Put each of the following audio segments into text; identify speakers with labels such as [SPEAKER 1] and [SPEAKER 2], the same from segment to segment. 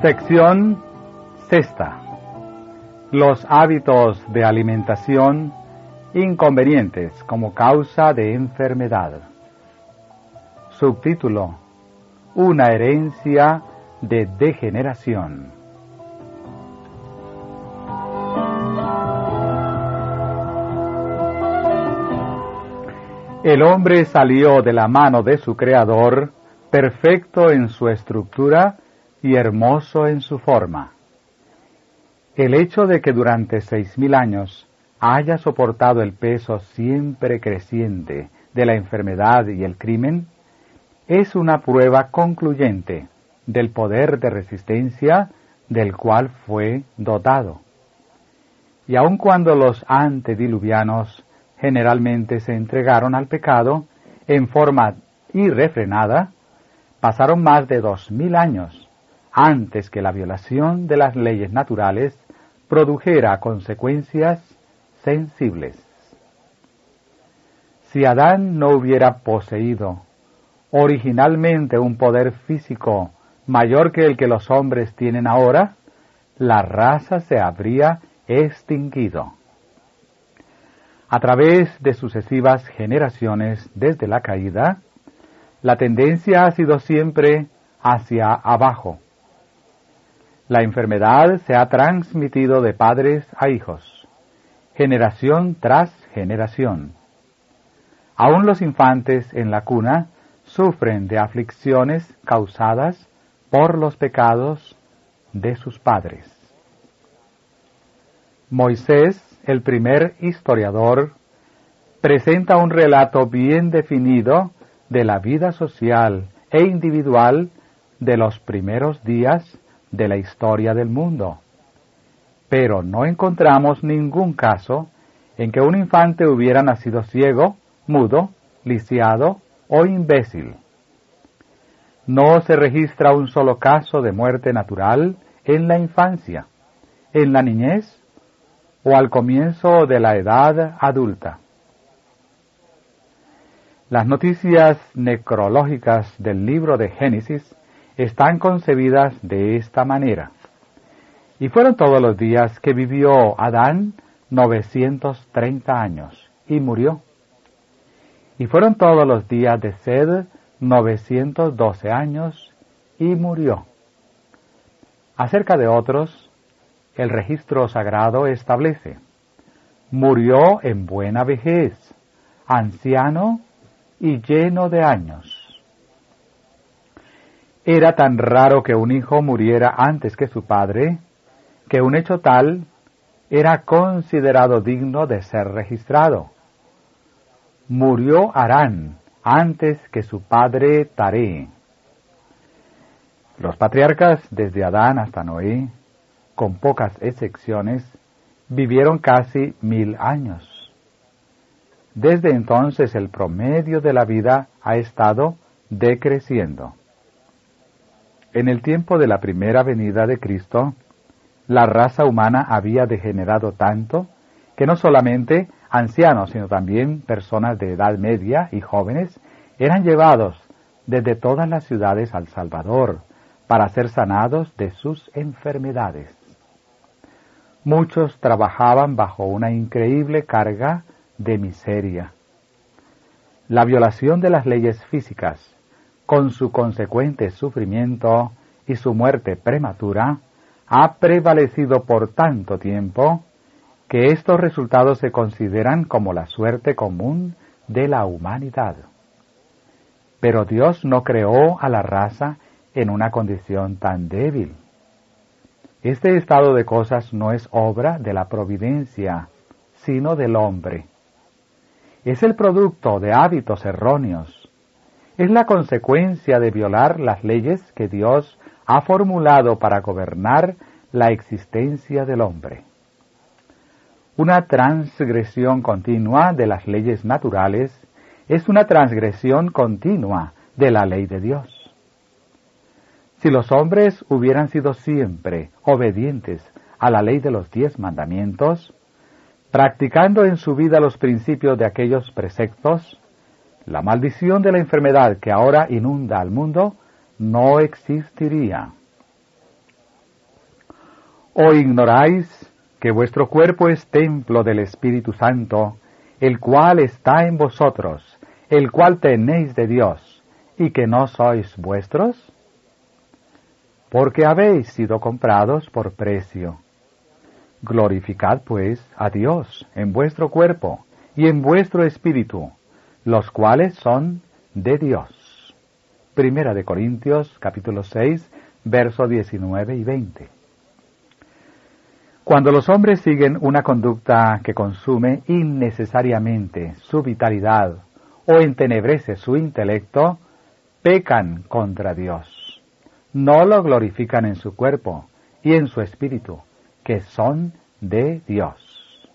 [SPEAKER 1] Sección sexta. Los hábitos de alimentación inconvenientes como causa de enfermedad. Subtítulo: Una herencia de degeneración. El hombre salió de la mano de su Creador, perfecto en su estructura y hermoso en su forma. El hecho de que durante 6000 años haya soportado el peso siempre creciente de la enfermedad y el crimen es una prueba concluyente del poder de resistencia del cual fue dotado. Y aun cuando los antediluvianos generalmente se entregaron al pecado en forma irrefrenada, pasaron más de 2000 años antes que la violación de las leyes naturales produjera consecuencias sensibles. Si Adán no hubiera poseído originalmente un poder físico mayor que el que los hombres tienen ahora, la raza se habría extinguido. A través de sucesivas generaciones desde la caída, la tendencia ha sido siempre hacia abajo. La enfermedad se ha transmitido de padres a hijos, generación tras generación. Aún los infantes en la cuna sufren de aflicciones causadas por los pecados de sus padres. Moisés, el primer historiador, presenta un relato bien definido de la vida social e individual de los primeros días de la historia del mundo. Pero no encontramos ningún caso en que un infante hubiera nacido ciego, mudo, lisiado o imbécil. No se registra un solo caso de muerte natural en la infancia, en la niñez o al comienzo de la edad adulta. Las noticias necrológicas del libro de Génesis están concebidas de esta manera. Y fueron todos los días que vivió Adán 930 años, y murió. Y fueron todos los días de Sed 912 años, y murió. Acerca de otros, el registro sagrado establece: murió en buena vejez, anciano y lleno de años. Era tan raro que un hijo muriera antes que su padre, que un hecho tal era considerado digno de ser registrado. Murió Harán antes que su padre Taré. Los patriarcas, desde Adán hasta Noé, con pocas excepciones, vivieron casi 1000 años. Desde entonces el promedio de la vida ha estado decreciendo. En el tiempo de la primera venida de Cristo, la raza humana había degenerado tanto que no solamente ancianos, sino también personas de edad media y jóvenes eran llevados desde todas las ciudades al Salvador para ser sanados de sus enfermedades. Muchos trabajaban bajo una increíble carga de miseria. La violación de las leyes físicas, con su consecuente sufrimiento y su muerte prematura, ha prevalecido por tanto tiempo que estos resultados se consideran como la suerte común de la humanidad. Pero Dios no creó a la raza en una condición tan débil. Este estado de cosas no es obra de la providencia, sino del hombre. Es el producto de hábitos erróneos. Es la consecuencia de violar las leyes que Dios ha formulado para gobernar la existencia del hombre. Una transgresión continua de las leyes naturales es una transgresión continua de la ley de Dios. Si los hombres hubieran sido siempre obedientes a la ley de los 10 mandamientos, practicando en su vida los principios de aquellos preceptos, la maldición de la enfermedad que ahora inunda al mundo no existiría. ¿O ignoráis que vuestro cuerpo es templo del Espíritu Santo, el cual está en vosotros, el cual tenéis de Dios, y que no sois vuestros? Porque habéis sido comprados por precio. Glorificad pues a Dios en vuestro cuerpo y en vuestro espíritu, los cuales son de Dios. Primera de Corintios, capítulo 6, versos 19 y 20. Cuando los hombres siguen una conducta que consume innecesariamente su vitalidad o entenebrece su intelecto, pecan contra Dios. No lo glorifican en su cuerpo y en su espíritu, que son de Dios.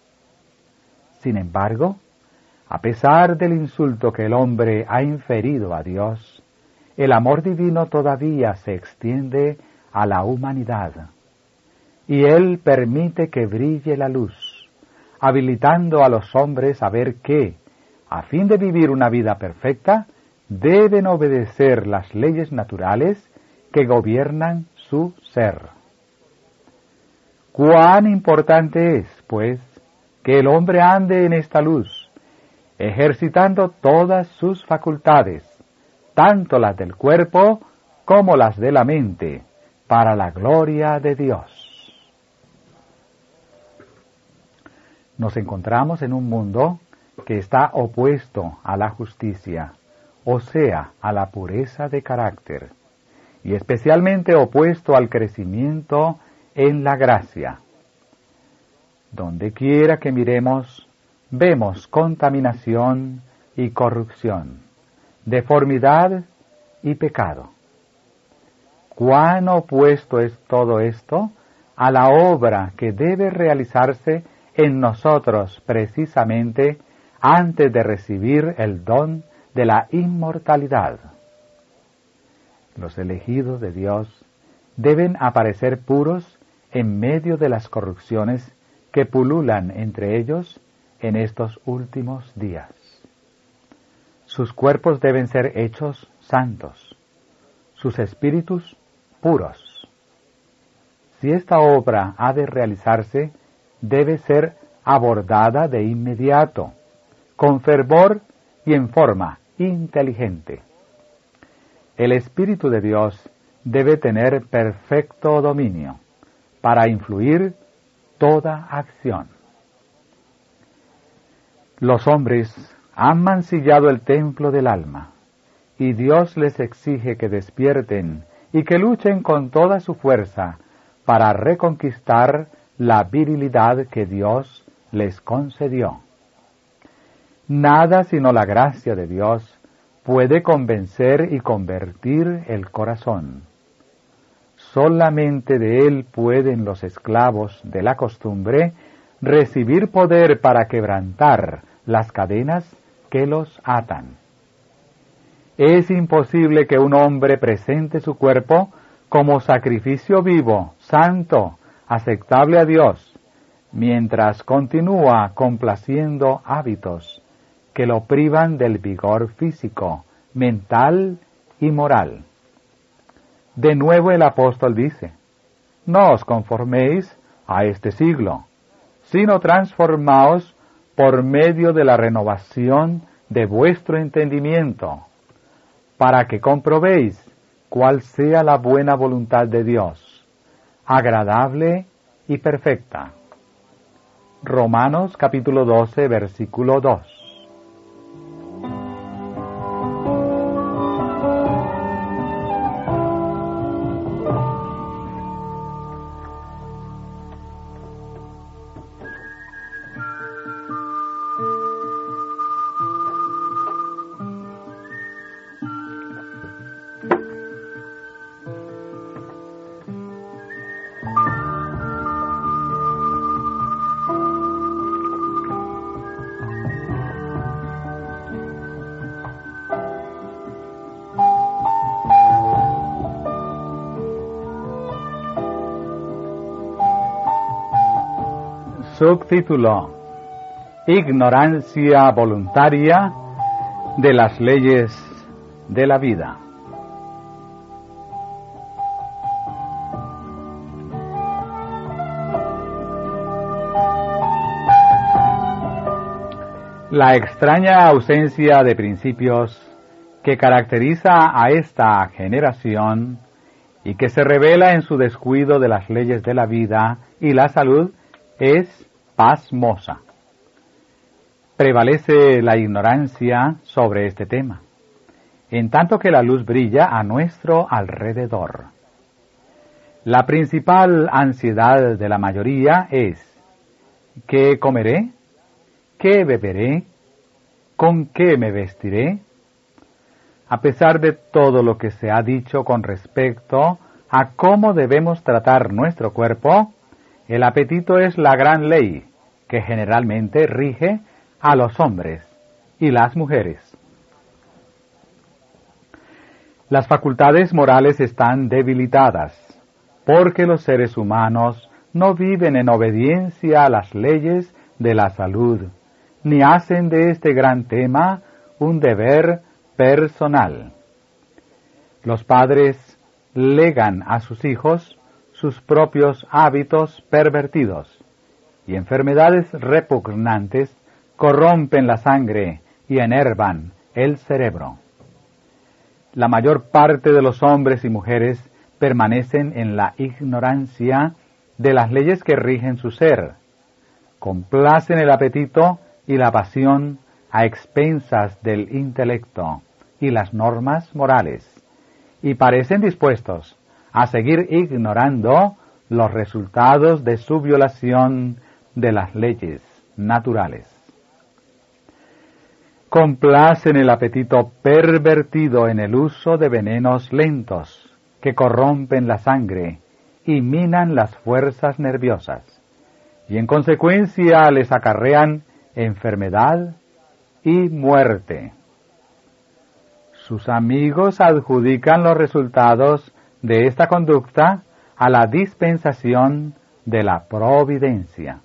[SPEAKER 1] Sin embargo, a pesar del insulto que el hombre ha inferido a Dios, el amor divino todavía se extiende a la humanidad, y Él permite que brille la luz, habilitando a los hombres a ver que, a fin de vivir una vida perfecta, deben obedecer las leyes naturales que gobiernan su ser. Cuán importante es, pues, que el hombre ande en esta luz, ejercitando todas sus facultades, tanto las del cuerpo como las de la mente, para la gloria de Dios. Nos encontramos en un mundo que está opuesto a la justicia, o sea, a la pureza de carácter, y especialmente opuesto al crecimiento en la gracia. Donde quiera que miremos, vemos contaminación y corrupción, deformidad y pecado. ¿Cuán opuesto es todo esto a la obra que debe realizarse en nosotros precisamente antes de recibir el don de la inmortalidad? Los elegidos de Dios deben aparecer puros en medio de las corrupciones que pululan entre ellos en estos últimos días. Sus cuerpos deben ser hechos santos, sus espíritus puros. Si esta obra ha de realizarse, debe ser abordada de inmediato, con fervor y en forma inteligente. El Espíritu de Dios debe tener perfecto dominio para influir toda acción. Los hombres han mancillado el templo del alma, y Dios les exige que despierten y que luchen con toda su fuerza para reconquistar la virilidad que Dios les concedió. Nada sino la gracia de Dios puede convencer y convertir el corazón. Solamente de Él pueden los esclavos de la costumbre recibir poder para quebrantar las cadenas que los atan. Es imposible que un hombre presente su cuerpo como sacrificio vivo, santo, aceptable a Dios, mientras continúa complaciendo hábitos que lo privan del vigor físico, mental y moral. De nuevo el apóstol dice: no os conforméis a este siglo, sino transformaos por medio de la renovación de vuestro entendimiento, para que comprobéis cuál sea la buena voluntad de Dios, agradable y perfecta. Romanos capítulo 12, versículo 2. Subtítulo: Ignorancia voluntaria de las leyes de la vida. La extraña ausencia de principios que caracteriza a esta generación y que se revela en su descuido de las leyes de la vida y la salud es pasmosa. Prevalece la ignorancia sobre este tema, en tanto que la luz brilla a nuestro alrededor. La principal ansiedad de la mayoría es: ¿qué comeré? ¿Qué beberé? ¿Con qué me vestiré? A pesar de todo lo que se ha dicho con respecto a cómo debemos tratar nuestro cuerpo, el apetito es la gran ley que generalmente rige a los hombres y las mujeres. Las facultades morales están debilitadas porque los seres humanos no viven en obediencia a las leyes de la salud, ni hacen de este gran tema un deber personal. Los padres legan a sus hijos sus propios hábitos pervertidos, y enfermedades repugnantes corrompen la sangre y enervan el cerebro. La mayor parte de los hombres y mujeres permanecen en la ignorancia de las leyes que rigen su ser, complacen el apetito y la pasión a expensas del intelecto y las normas morales, y parecen dispuestos a seguir ignorando los resultados de su violación de las leyes naturales. Complacen el apetito pervertido en el uso de venenos lentos que corrompen la sangre y minan las fuerzas nerviosas, y en consecuencia les acarrean enfermedad y muerte. Sus amigos adjudican los resultados de esta conducta a la dispensación de la providencia.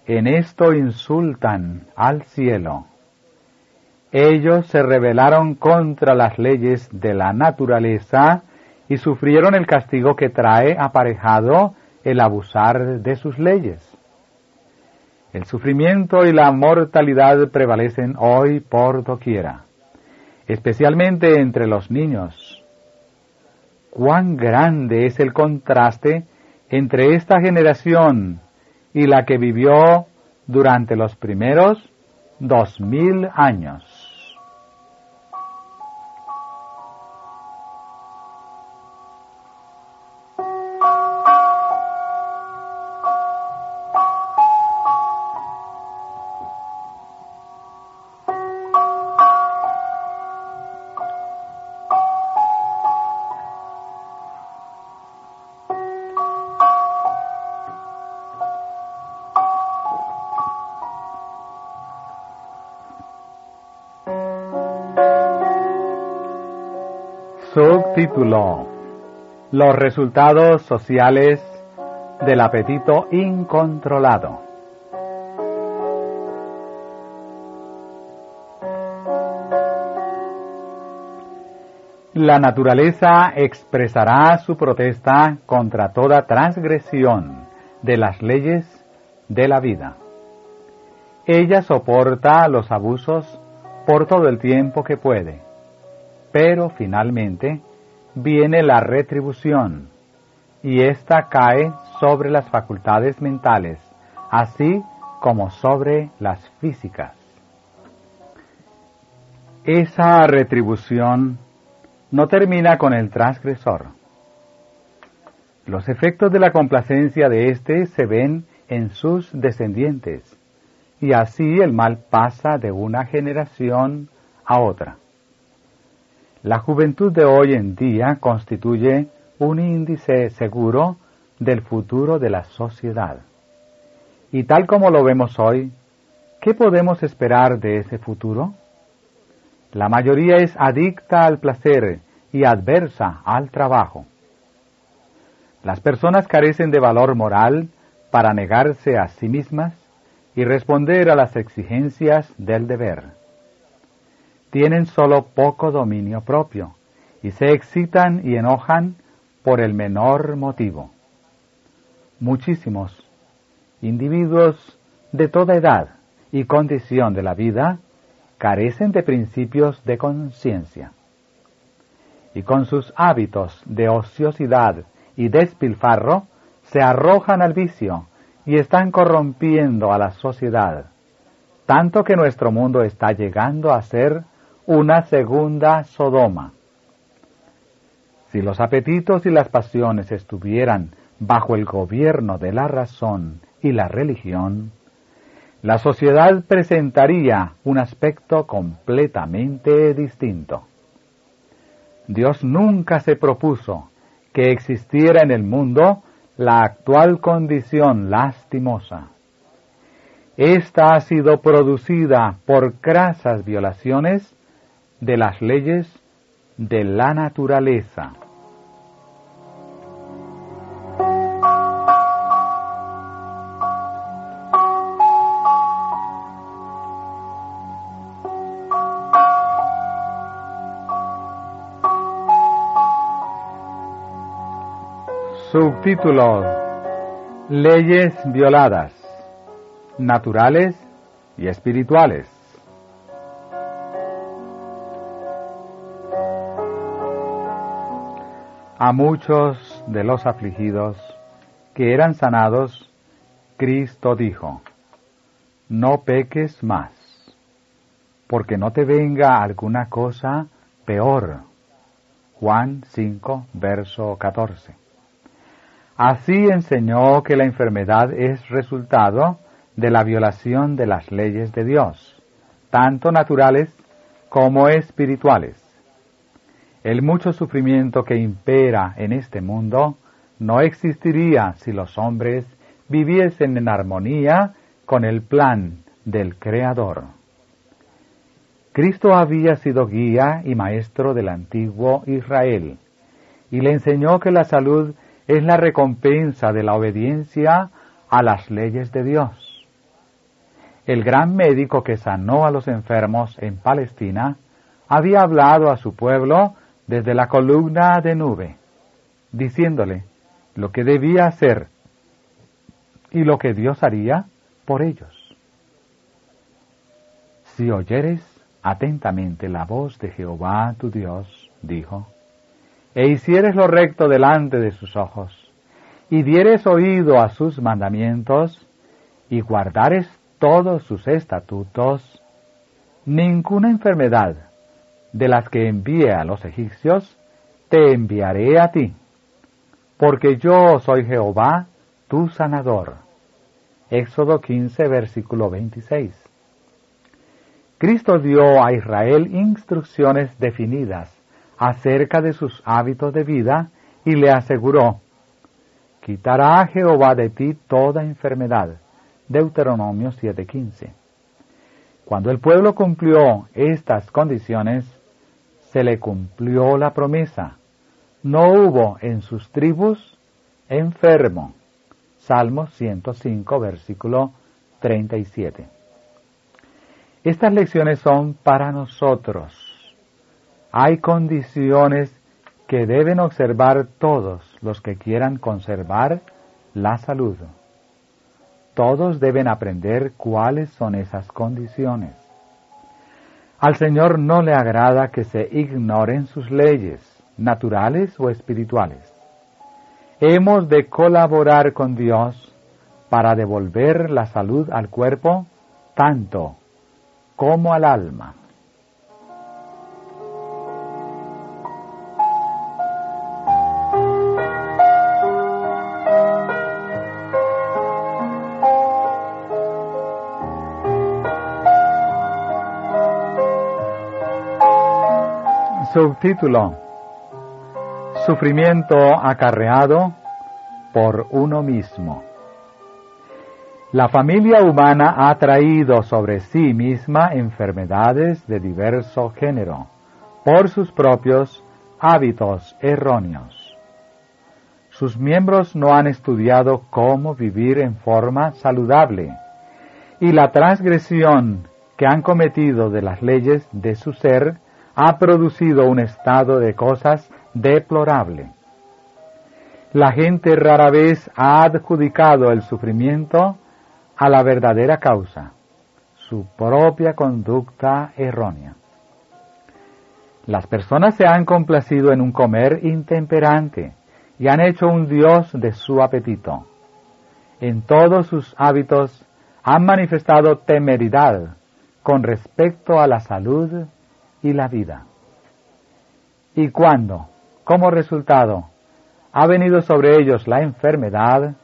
[SPEAKER 1] En esto insultan al cielo. Ellos se rebelaron contra las leyes de la naturaleza y sufrieron el castigo que trae aparejado el abusar de sus leyes. El sufrimiento y la mortalidad prevalecen hoy por doquiera, especialmente entre los niños. Cuán grande es el contraste entre esta generación y la que vivió durante los primeros 2000 años. Subtítulo: Los resultados sociales del apetito incontrolado. La naturaleza expresará su protesta contra toda transgresión de las leyes de la vida. Ella soporta los abusos por todo el tiempo que puede, pero finalmente viene la retribución, y ésta cae sobre las facultades mentales, así como sobre las físicas. Esa retribución no termina con el transgresor. Los efectos de la complacencia de éste se ven en sus descendientes, y así el mal pasa de una generación a otra. La juventud de hoy en día constituye un índice seguro del futuro de la sociedad. Y tal como lo vemos hoy, ¿qué podemos esperar de ese futuro? La mayoría es adicta al placer y adversa al trabajo. Las personas carecen de valor moral para negarse a sí mismas y responder a las exigencias del deber. Tienen solo poco dominio propio y se excitan y enojan por el menor motivo. Muchísimos individuos de toda edad y condición de la vida, carecen de principios de conciencia. Y con sus hábitos de ociosidad y despilfarro, se arrojan al vicio y están corrompiendo a la sociedad, tanto que nuestro mundo está llegando a ser una segunda Sodoma. Si los apetitos y las pasiones estuvieran bajo el gobierno de la razón y la religión, la sociedad presentaría un aspecto completamente distinto. Dios nunca se propuso que existiera en el mundo la actual condición lastimosa. Esta ha sido producida por crasas violaciones de las leyes de la naturaleza. Subtítulo: Leyes violadas, naturales y espirituales. A muchos de los afligidos que eran sanados, Cristo dijo: no peques más, porque no te venga alguna cosa peor. Juan 5, verso 14. Así enseñó que la enfermedad es resultado de la violación de las leyes de Dios, tanto naturales como espirituales. El mucho sufrimiento que impera en este mundo no existiría si los hombres viviesen en armonía con el plan del Creador. Cristo había sido guía y maestro del antiguo Israel, y le enseñó que la salud es la recompensa de la obediencia a las leyes de Dios. El gran médico que sanó a los enfermos en Palestina había hablado a su pueblo desde la columna de nube, diciéndole lo que debía hacer y lo que Dios haría por ellos. Si oyeres atentamente la voz de Jehová tu Dios, dijo, e hicieres lo recto delante de sus ojos, y dieres oído a sus mandamientos, y guardares todos sus estatutos, ninguna enfermedad de las que envié a los egipcios te enviaré a ti, porque yo soy Jehová, tu sanador. Éxodo 15, versículo 26. Cristo dio a Israel instrucciones definidas acerca de sus hábitos de vida y le aseguró: quitará Jehová de ti toda enfermedad. Deuteronomio 7:15. Cuando el pueblo cumplió estas condiciones, se le cumplió la promesa. No hubo en sus tribus enfermo. Salmo 105, versículo 37. Estas lecciones son para nosotros. Hay condiciones que deben observar todos los que quieran conservar la salud. Todos deben aprender cuáles son esas condiciones. Al Señor no le agrada que se ignoren sus leyes, naturales o espirituales. Hemos de colaborar con Dios para devolver la salud al cuerpo, tanto como al alma. Subtítulo: Sufrimiento acarreado por uno mismo. La familia humana ha traído sobre sí misma enfermedades de diverso género por sus propios hábitos erróneos. Sus miembros no han estudiado cómo vivir en forma saludable, y la transgresión que han cometido de las leyes de su ser ha producido un estado de cosas deplorable. La gente rara vez ha adjudicado el sufrimiento a la verdadera causa, su propia conducta errónea. Las personas se han complacido en un comer intemperante y han hecho un dios de su apetito. En todos sus hábitos han manifestado temeridad con respecto a la salud y la vida. Y cuando, como resultado, ha venido sobre ellos la enfermedad,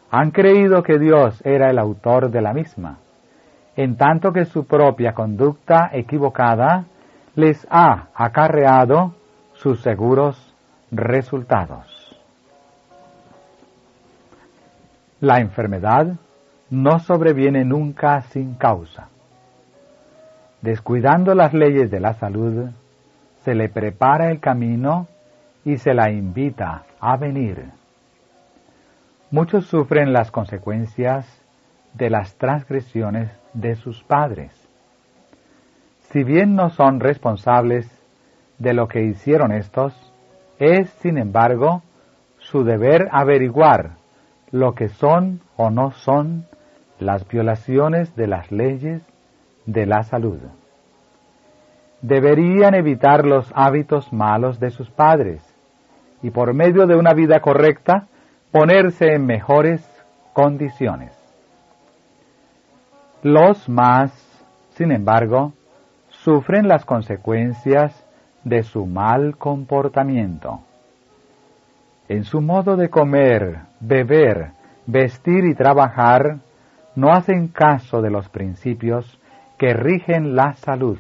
[SPEAKER 1] han creído que Dios era el autor de la misma, en tanto que su propia conducta equivocada les ha acarreado sus seguros resultados. La enfermedad no sobreviene nunca sin causa. Descuidando las leyes de la salud, se le prepara el camino y se la invita a venir. Muchos sufren las consecuencias de las transgresiones de sus padres. Si bien no son responsables de lo que hicieron estos, es, sin embargo, su deber averiguar lo que son o no son las violaciones de las leyes de la salud. Deberían evitar los hábitos malos de sus padres y por medio de una vida correcta ponerse en mejores condiciones. Los más, sin embargo, sufren las consecuencias de su mal comportamiento. En su modo de comer, beber, vestir y trabajar, no hacen caso de los principios que rigen la salud.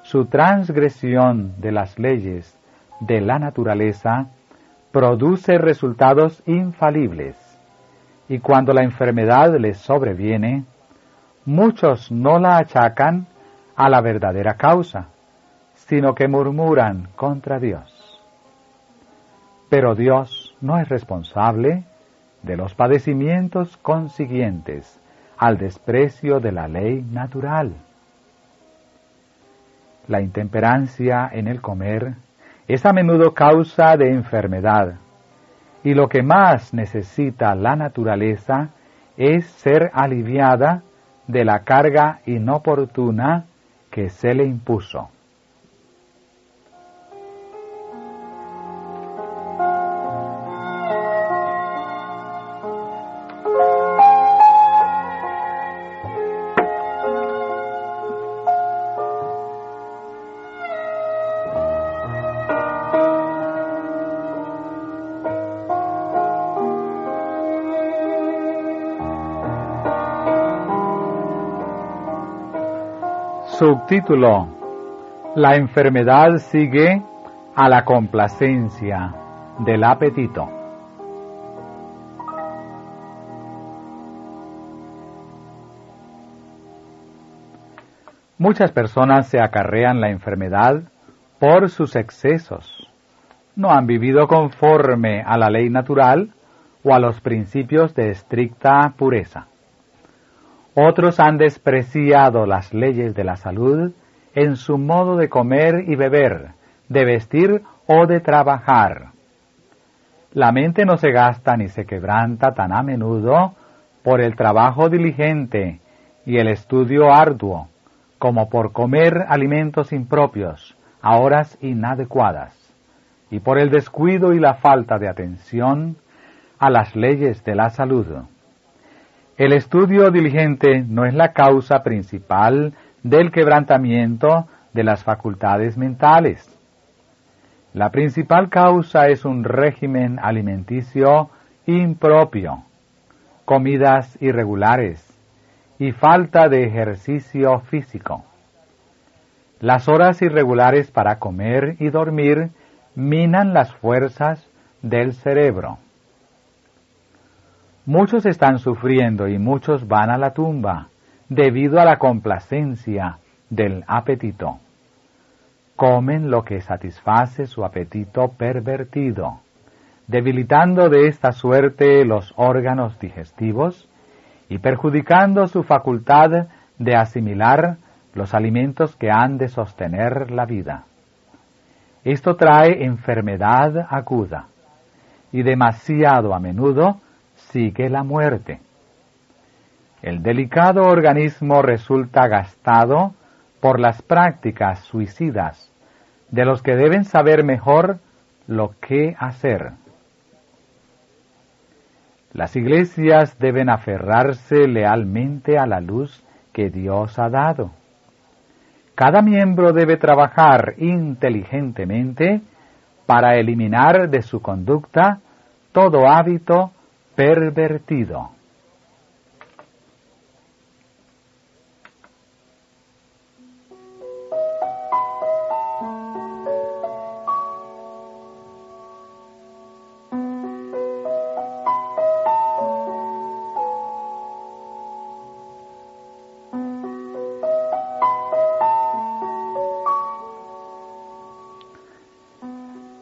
[SPEAKER 1] Su transgresión de las leyes de la naturaleza produce resultados infalibles, y cuando la enfermedad les sobreviene, muchos no la achacan a la verdadera causa, sino que murmuran contra Dios. Pero Dios no es responsable de los padecimientos consiguientes al desprecio de la ley natural. La intemperancia en el comer es a menudo causa de enfermedad, y lo que más necesita la naturaleza es ser aliviada de la carga inoportuna que se le impuso. Subtítulo: La enfermedad sigue a la complacencia del apetito. Muchas personas se acarrean la enfermedad por sus excesos. No han vivido conforme a la ley natural o a los principios de estricta pureza. Otros han despreciado las leyes de la salud en su modo de comer y beber, de vestir o de trabajar. La mente no se gasta ni se quebranta tan a menudo por el trabajo diligente y el estudio arduo, como por comer alimentos impropios a horas inadecuadas, y por el descuido y la falta de atención a las leyes de la salud. El estudio diligente no es la causa principal del quebrantamiento de las facultades mentales. La principal causa es un régimen alimenticio impropio, comidas irregulares y falta de ejercicio físico. Las horas irregulares para comer y dormir minan las fuerzas del cerebro. Muchos están sufriendo y muchos van a la tumba debido a la complacencia del apetito. Comen lo que satisface su apetito pervertido, debilitando de esta suerte los órganos digestivos y perjudicando su facultad de asimilar los alimentos que han de sostener la vida. Esto trae enfermedad aguda y demasiado a menudo sigue la muerte. El delicado organismo resulta gastado por las prácticas suicidas de los que deben saber mejor lo que hacer. Las iglesias deben aferrarse lealmente a la luz que Dios ha dado. Cada miembro debe trabajar inteligentemente para eliminar de su conducta todo hábito pervertido.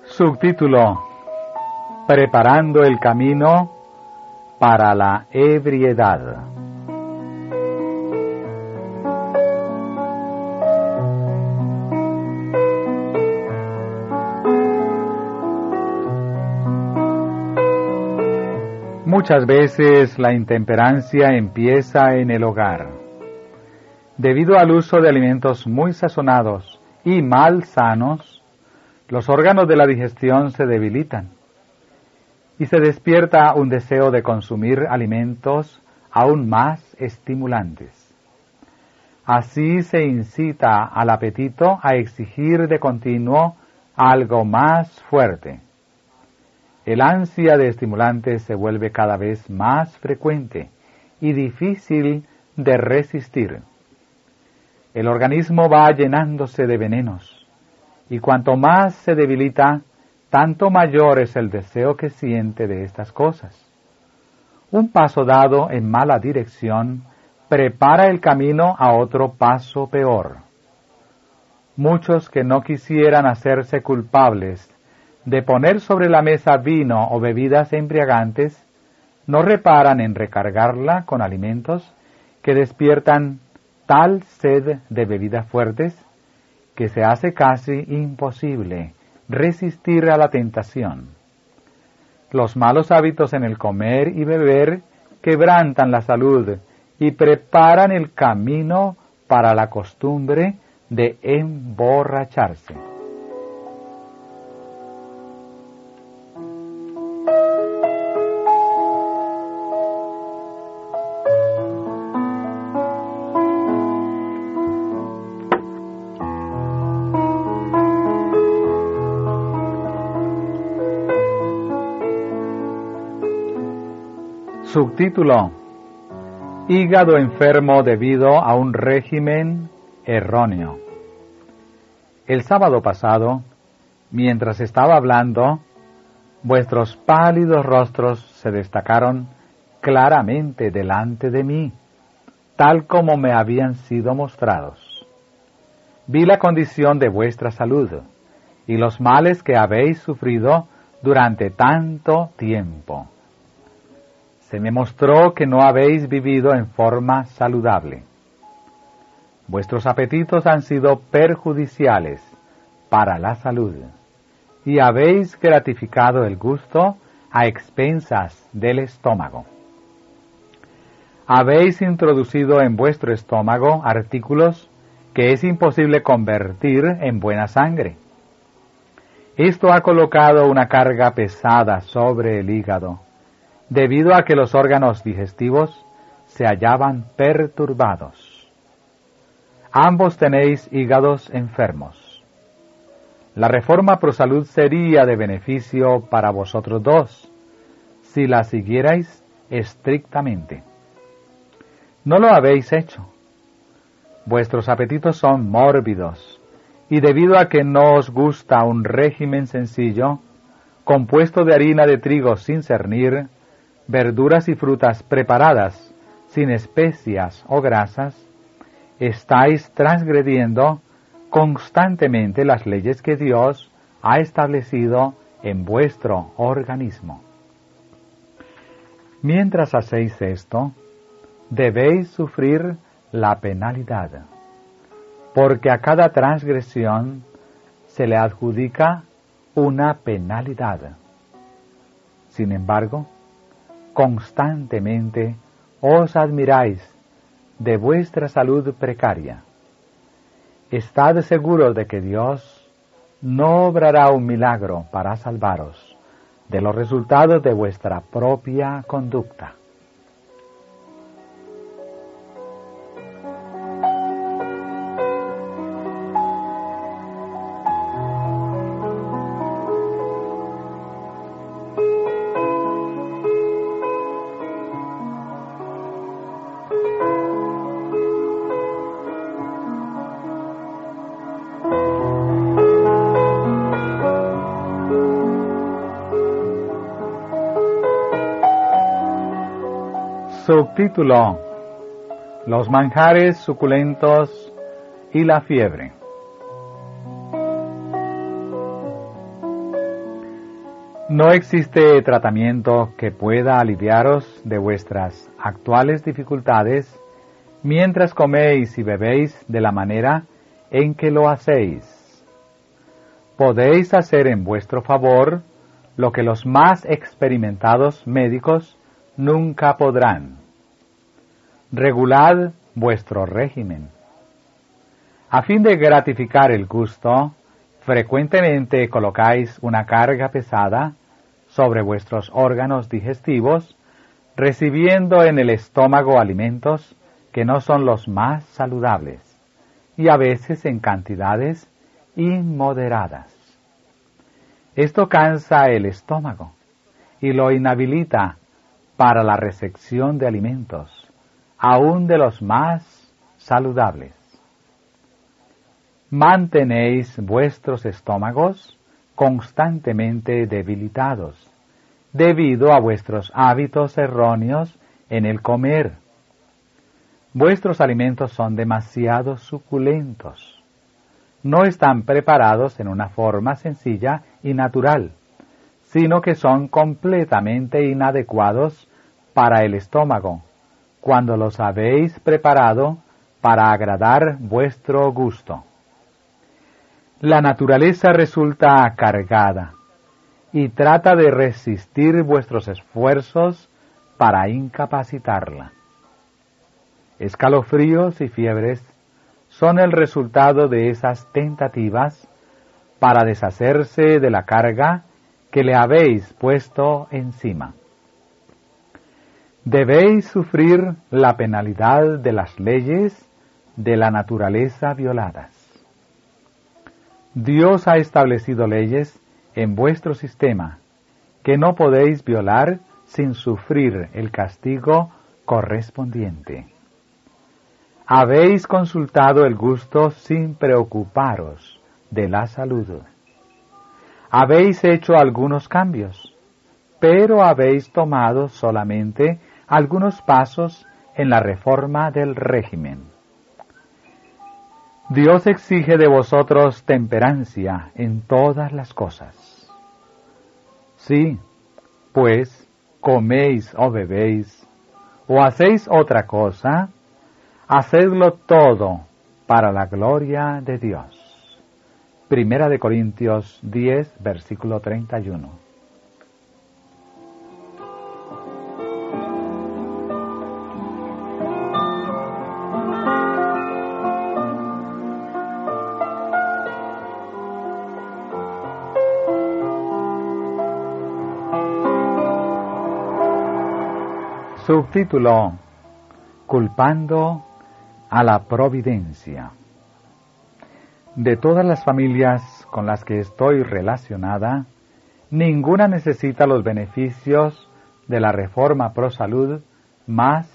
[SPEAKER 1] Subtítulo: Preparando el camino para la ebriedad. Muchas veces la intemperancia empieza en el hogar. Debido al uso de alimentos muy sazonados y mal sanos, los órganos de la digestión se debilitan y se despierta un deseo de consumir alimentos aún más estimulantes. Así se incita al apetito a exigir de continuo algo más fuerte. El ansia de estimulantes se vuelve cada vez más frecuente y difícil de resistir. El organismo va llenándose de venenos, y cuanto más se debilita, tanto mayor es el deseo que siente de estas cosas. Un paso dado en mala dirección prepara el camino a otro paso peor. Muchos que no quisieran hacerse culpables de poner sobre la mesa vino o bebidas embriagantes, no reparan en recargarla con alimentos que despiertan tal sed de bebidas fuertes que se hace casi imposible resistir a la tentación. Los malos hábitos en el comer y beber quebrantan la salud y preparan el camino para la costumbre de emborracharse. Subtítulo: Hígado enfermo debido a un régimen erróneo. El sábado pasado, mientras estaba hablando, vuestros pálidos rostros se destacaron claramente delante de mí, tal como me habían sido mostrados. Vi la condición de vuestra salud y los males que habéis sufrido durante tanto tiempo. Se me mostró que no habéis vivido en forma saludable. Vuestros apetitos han sido perjudiciales para la salud y habéis gratificado el gusto a expensas del estómago. Habéis introducido en vuestro estómago artículos que es imposible convertir en buena sangre. Esto ha colocado una carga pesada sobre el hígado, debido a que los órganos digestivos se hallaban perturbados. Ambos tenéis hígados enfermos. La reforma pro salud sería de beneficio para vosotros dos, si la siguierais estrictamente. No lo habéis hecho. Vuestros apetitos son mórbidos, y debido a que no os gusta un régimen sencillo, compuesto de harina de trigo sin cernir, verduras y frutas preparadas sin especias o grasas, estáis transgrediendo constantemente las leyes que Dios ha establecido en vuestro organismo. Mientras hacéis esto, debéis sufrir la penalidad, porque a cada transgresión se le adjudica una penalidad. Sin embargo, constantemente os admiráis de vuestra salud precaria. Estad seguros de que Dios no obrará un milagro para salvaros de los resultados de vuestra propia conducta. Subtítulo: Los manjares suculentos y la fiebre. No existe tratamiento que pueda aliviaros de vuestras actuales dificultades mientras coméis y bebéis de la manera en que lo hacéis. Podéis hacer en vuestro favor lo que los más experimentados médicos nunca podrán. Regulad vuestro régimen. A fin de gratificar el gusto, frecuentemente colocáis una carga pesada sobre vuestros órganos digestivos, recibiendo en el estómago alimentos que no son los más saludables, y a veces en cantidades inmoderadas. Esto cansa el estómago y lo inhabilita para la recepción de alimentos, aun de los más saludables. Mantenéis vuestros estómagos constantemente debilitados, debido a vuestros hábitos erróneos en el comer. Vuestros alimentos son demasiado suculentos. No están preparados en una forma sencilla y natural, sino que son completamente inadecuados para el estómago, cuando los habéis preparado para agradar vuestro gusto. La naturaleza resulta cargada y trata de resistir vuestros esfuerzos para incapacitarla. Escalofríos y fiebres son el resultado de esas tentativas para deshacerse de la carga que le habéis puesto encima. Debéis sufrir la penalidad de las leyes de la naturaleza violadas. Dios ha establecido leyes en vuestro sistema que no podéis violar sin sufrir el castigo correspondiente. Habéis consultado el gusto sin preocuparos de la salud. Habéis hecho algunos cambios, pero habéis tomado solamente algunos pasos en la reforma del régimen. Dios exige de vosotros temperancia en todas las cosas. Si, pues, coméis o bebéis, o hacéis otra cosa, hacedlo todo para la gloria de Dios. Primera de Corintios 10, versículo 31. Subtítulo: Culpando a la providencia. De todas las familias con las que estoy relacionada, ninguna necesita los beneficios de la reforma pro salud más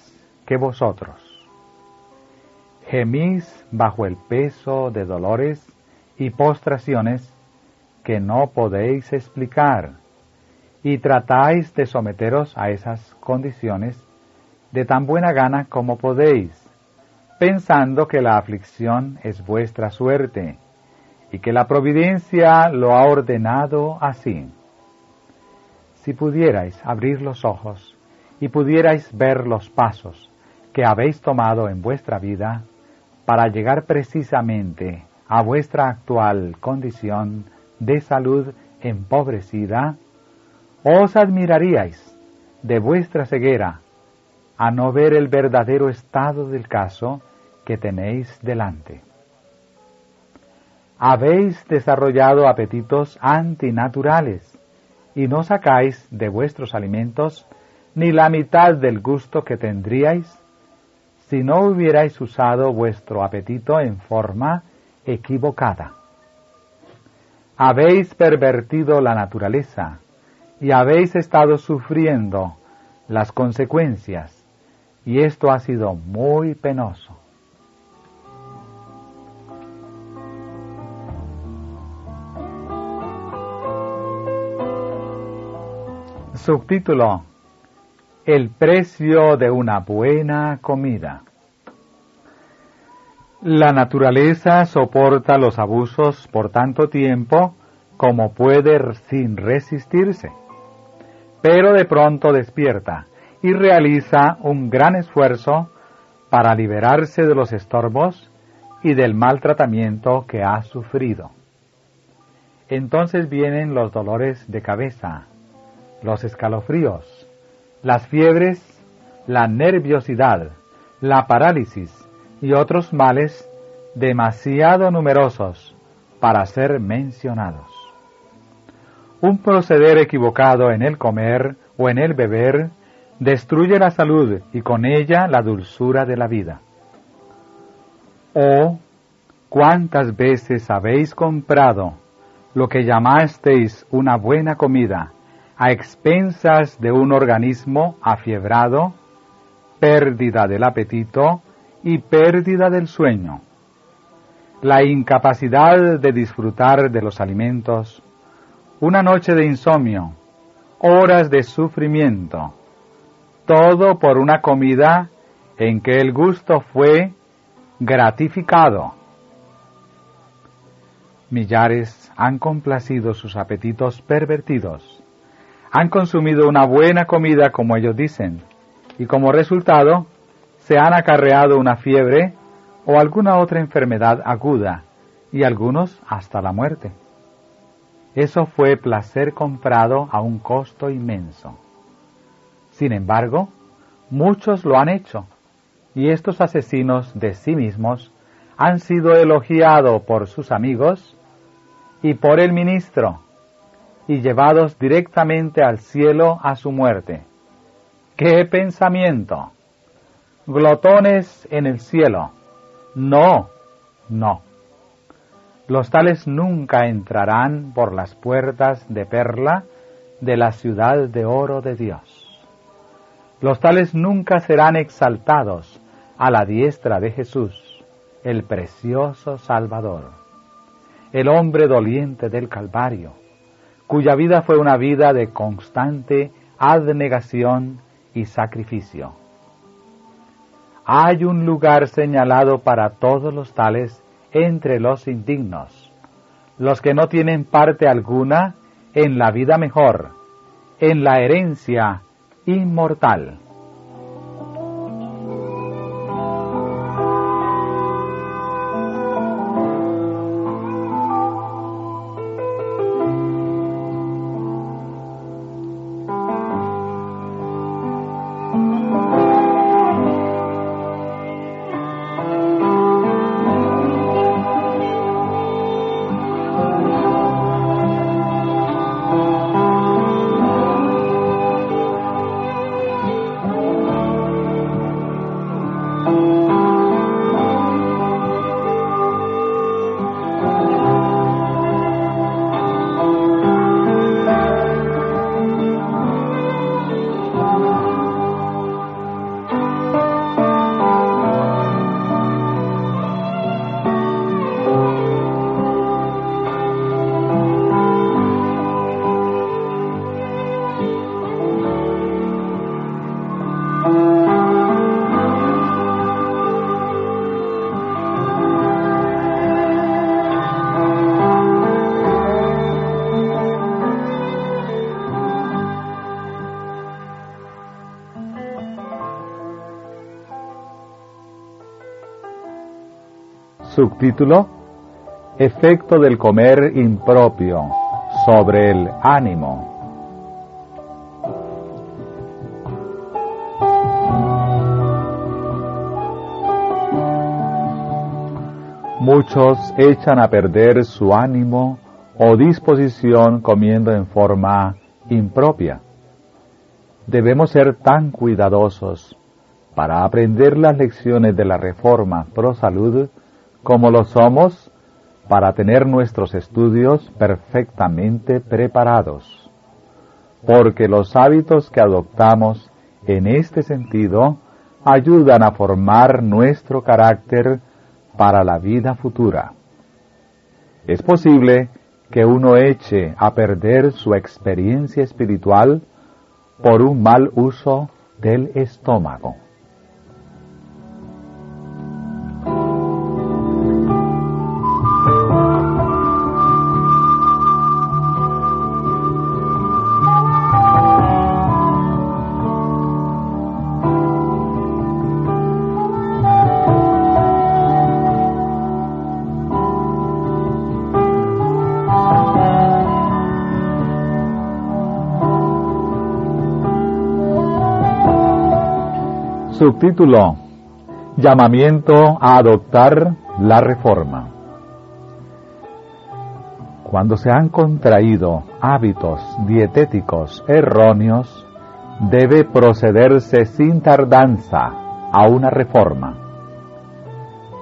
[SPEAKER 1] que vosotros. Gemís bajo el peso de dolores y postraciones que no podéis explicar, y tratáis de someteros a esas condiciones de tan buena gana como podéis, pensando que la aflicción es vuestra suerte y que la providencia lo ha ordenado así. Si pudierais abrir los ojos y pudierais ver los pasos que habéis tomado en vuestra vida para llegar precisamente a vuestra actual condición de salud empobrecida, os admiraríais de vuestra ceguera a no ver el verdadero estado del caso que tenéis delante. Habéis desarrollado apetitos antinaturales y no sacáis de vuestros alimentos ni la mitad del gusto que tendríais si no hubierais usado vuestro apetito en forma equivocada. Habéis pervertido la naturaleza y habéis estado sufriendo las consecuencias, y esto ha sido muy penoso. Subtítulo: El precio de una buena comida. La naturaleza soporta los abusos por tanto tiempo como puede sin resistirse, pero de pronto despierta y realiza un gran esfuerzo para liberarse de los estorbos y del maltratamiento que ha sufrido. Entonces vienen los dolores de cabeza, los escalofríos, las fiebres, la nerviosidad, la parálisis y otros males demasiado numerosos para ser mencionados. Un proceder equivocado en el comer o en el beber destruye la salud y con ella la dulzura de la vida. Oh, ¿cuántas veces habéis comprado lo que llamasteis una buena comida a expensas de un organismo afiebrado, pérdida del apetito y pérdida del sueño? La incapacidad de disfrutar de los alimentos, una noche de insomnio, horas de sufrimiento, todo por una comida en que el gusto fue gratificado. Millares han complacido sus apetitos pervertidos, han consumido una buena comida como ellos dicen, y como resultado se han acarreado una fiebre o alguna otra enfermedad aguda, y algunos hasta la muerte. Eso fue placer comprado a un costo inmenso. Sin embargo, muchos lo han hecho, y estos asesinos de sí mismos han sido elogiados por sus amigos y por el ministro, y llevados directamente al cielo a su muerte. ¡Qué pensamiento! Glotones en el cielo. No, no. Los tales nunca entrarán por las puertas de perla de la ciudad de oro de Dios. Los tales nunca serán exaltados a la diestra de Jesús, el precioso Salvador, el hombre doliente del Calvario, cuya vida fue una vida de constante abnegación y sacrificio. Hay un lugar señalado para todos los tales entre los indignos, los que no tienen parte alguna en la vida mejor, en la herencia inmortal. Subtítulo: Efecto del comer impropio sobre el ánimo. Muchos echan a perder su ánimo o disposición comiendo en forma impropia. Debemos ser tan cuidadosos para aprender las lecciones de la Reforma Pro Salud como lo somos para tener nuestros estudios perfectamente preparados, porque los hábitos que adoptamos en este sentido ayudan a formar nuestro carácter para la vida futura. Es posible que uno eche a perder su experiencia espiritual por un mal uso del estómago. Subtítulo: Llamamiento a adoptar la Reforma. Cuando se han contraído hábitos dietéticos erróneos, debe procederse sin tardanza a una reforma.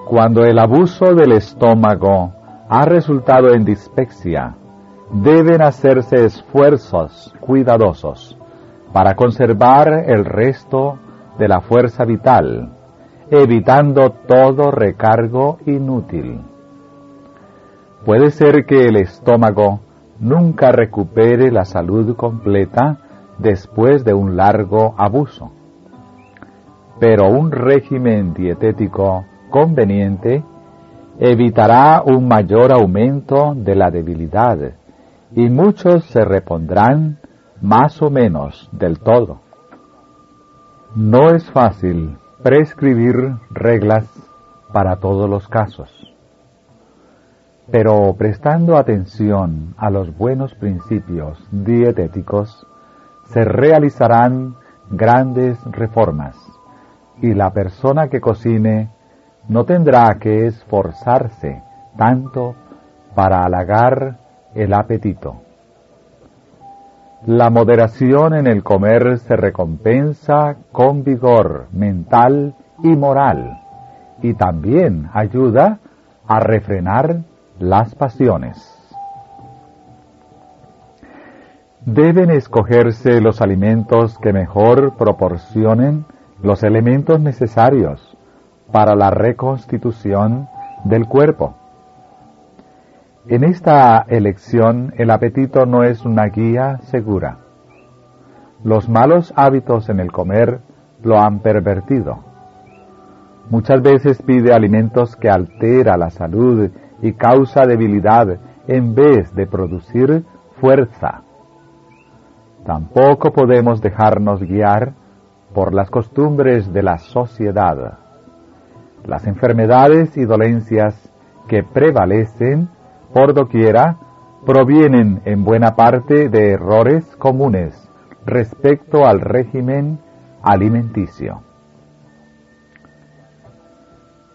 [SPEAKER 1] Cuando el abuso del estómago ha resultado en dispepsia, deben hacerse esfuerzos cuidadosos para conservar el resto de la fuerza vital, evitando todo recargo inútil. Puede ser que el estómago nunca recupere la salud completa después de un largo abuso, pero un régimen dietético conveniente evitará un mayor aumento de la debilidad y muchos se repondrán más o menos del todo. No es fácil prescribir reglas para todos los casos, pero prestando atención a los buenos principios dietéticos, se realizarán grandes reformas y la persona que cocine no tendrá que esforzarse tanto para halagar el apetito. La moderación en el comer se recompensa con vigor mental y moral, y también ayuda a refrenar las pasiones. Deben escogerse los alimentos que mejor proporcionen los elementos necesarios para la reconstitución del cuerpo. En esta elección, el apetito no es una guía segura. Los malos hábitos en el comer lo han pervertido. Muchas veces pide alimentos que altera la salud y causa debilidad en vez de producir fuerza. Tampoco podemos dejarnos guiar por las costumbres de la sociedad. Las enfermedades y dolencias que prevalecen por doquiera provienen en buena parte de errores comunes respecto al régimen alimenticio.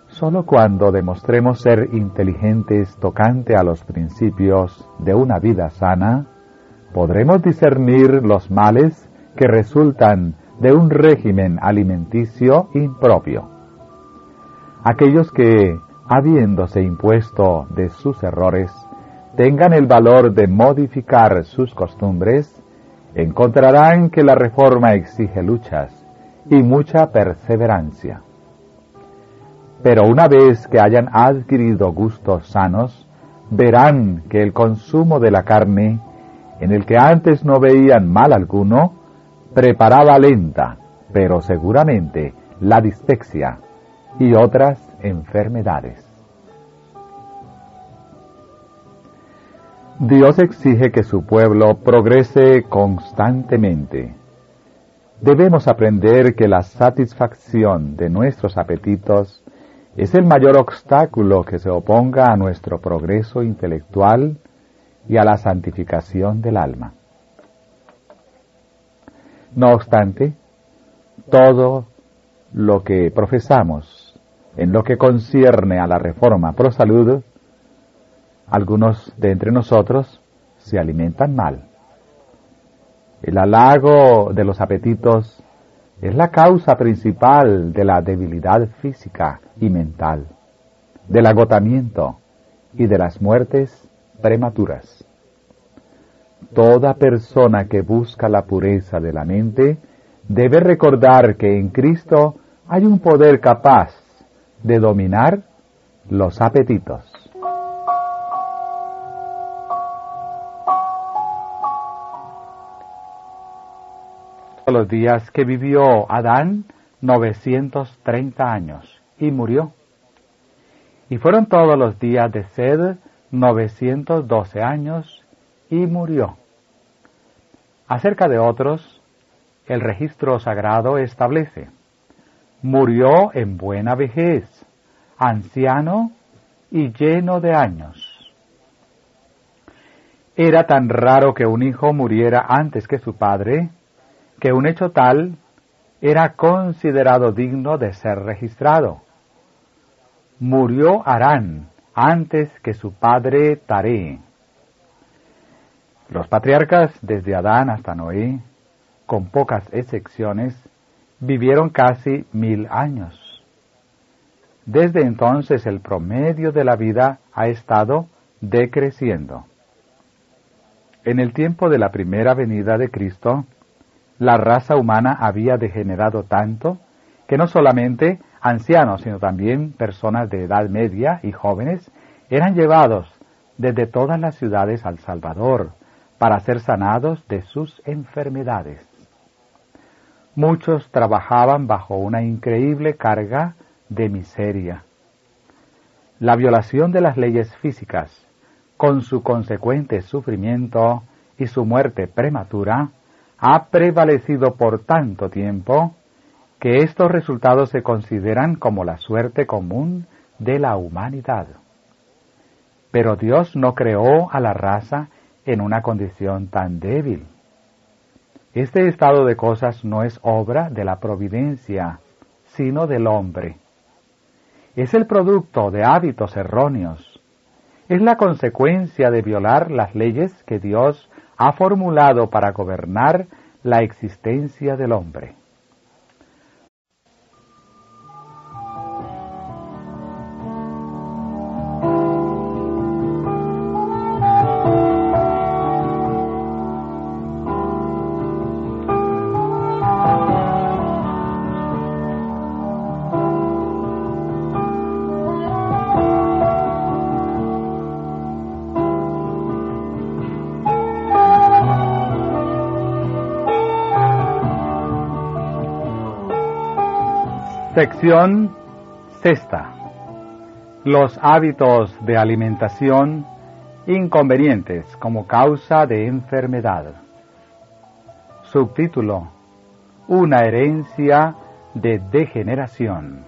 [SPEAKER 1] Solo cuando demostremos ser inteligentes tocante a los principios de una vida sana, podremos discernir los males que resultan de un régimen alimenticio impropio. Aquellos que, habiéndose impuesto de sus errores, tengan el valor de modificar sus costumbres, encontrarán que la reforma exige luchas y mucha perseverancia. Pero una vez que hayan adquirido gustos sanos, verán que el consumo de la carne, en el que antes no veían mal alguno, preparaba lenta, pero seguramente, la dispepsia y otras enfermedades. Dios exige que su pueblo progrese constantemente. Debemos aprender que la satisfacción de nuestros apetitos es el mayor obstáculo que se oponga a nuestro progreso intelectual y a la santificación del alma. No obstante, todo lo que profesamos En lo que concierne a la reforma pro salud, algunos de entre nosotros se alimentan mal. El halago de los apetitos es la causa principal de la debilidad física y mental, del agotamiento y de las muertes prematuras. Toda persona que busca la pureza de la mente debe recordar que en Cristo hay un poder capaz de dominar los apetitos. Los días que vivió Adán, 930 años, y murió. Y fueron todos los días de Sed, 912 años, y murió. Acerca de otros, el registro sagrado establece: murió en buena vejez, anciano y lleno de años. Era tan raro que un hijo muriera antes que su padre, que un hecho tal era considerado digno de ser registrado. Murió Harán antes que su padre Taré. Los patriarcas, desde Adán hasta Noé, con pocas excepciones, vivieron casi 1000 años. Desde entonces el promedio de la vida ha estado decreciendo. En el tiempo de la primera venida de Cristo, la raza humana había degenerado tanto que no solamente ancianos, sino también personas de edad media y jóvenes eran llevados desde todas las ciudades al Salvador para ser sanados de sus enfermedades. Muchos trabajaban bajo una increíble carga de miseria. La violación de las leyes físicas, con su consecuente sufrimiento y su muerte prematura, ha prevalecido por tanto tiempo que estos resultados se consideran como la suerte común de la humanidad. Pero Dios no creó a la raza en una condición tan débil. Este estado de cosas no es obra de la providencia, sino del hombre. Es el producto de hábitos erróneos. Es la consecuencia de violar las leyes que Dios ha formulado para gobernar la existencia del hombre. Sección sexta. Los hábitos de alimentación inconvenientes como causa de enfermedad. Subtítulo: Una herencia de degeneración.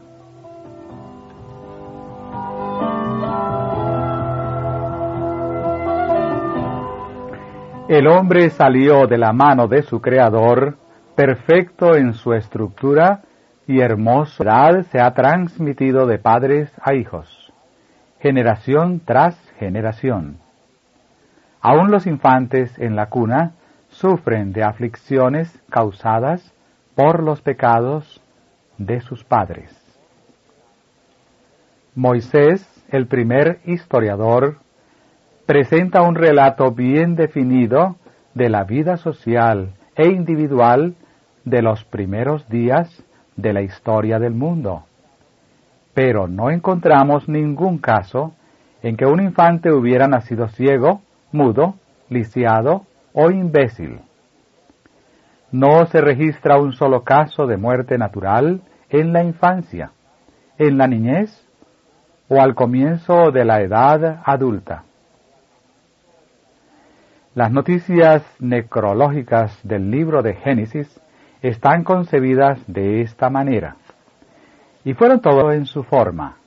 [SPEAKER 1] El hombre salió de la mano de su Creador, perfecto en su estructura, y hermosa se ha transmitido de padres a hijos, generación tras generación. Aún los infantes en la cuna sufren de aflicciones causadas por los pecados de sus padres. Moisés, el primer historiador, presenta un relato bien definido de la vida social e individual de los primeros días de la historia del mundo, pero no encontramos ningún caso en que un infante hubiera nacido ciego, mudo, lisiado o imbécil. No se registra un solo caso de muerte natural en la infancia, en la niñez o al comienzo de la edad adulta. Las noticias necrológicas del libro de Génesis están concebidas de esta manera, y fueron todo en su forma.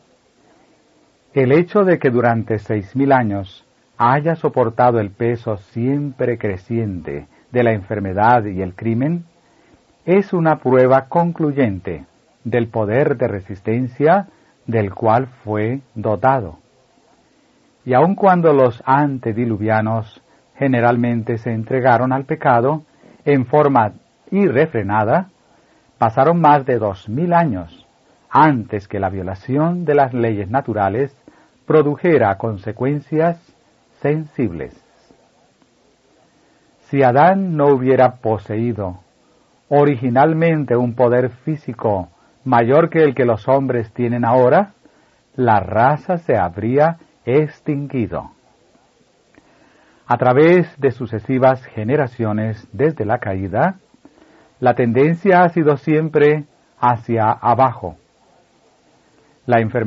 [SPEAKER 1] El hecho de que durante 6000 años haya soportado el peso siempre creciente de la enfermedad y el crimen es una prueba concluyente del poder de resistencia del cual fue dotado. Y aun cuando los antediluvianos generalmente se entregaron al pecado en forma irrefrenada, pasaron más de 2000 años antes que la violación de las leyes naturales produjera consecuencias sensibles. Si Adán no hubiera poseído originalmente un poder físico mayor que el que los hombres tienen ahora, la raza se habría extinguido. A través de sucesivas generaciones desde la caída, la tendencia ha sido siempre hacia abajo. La enfermedad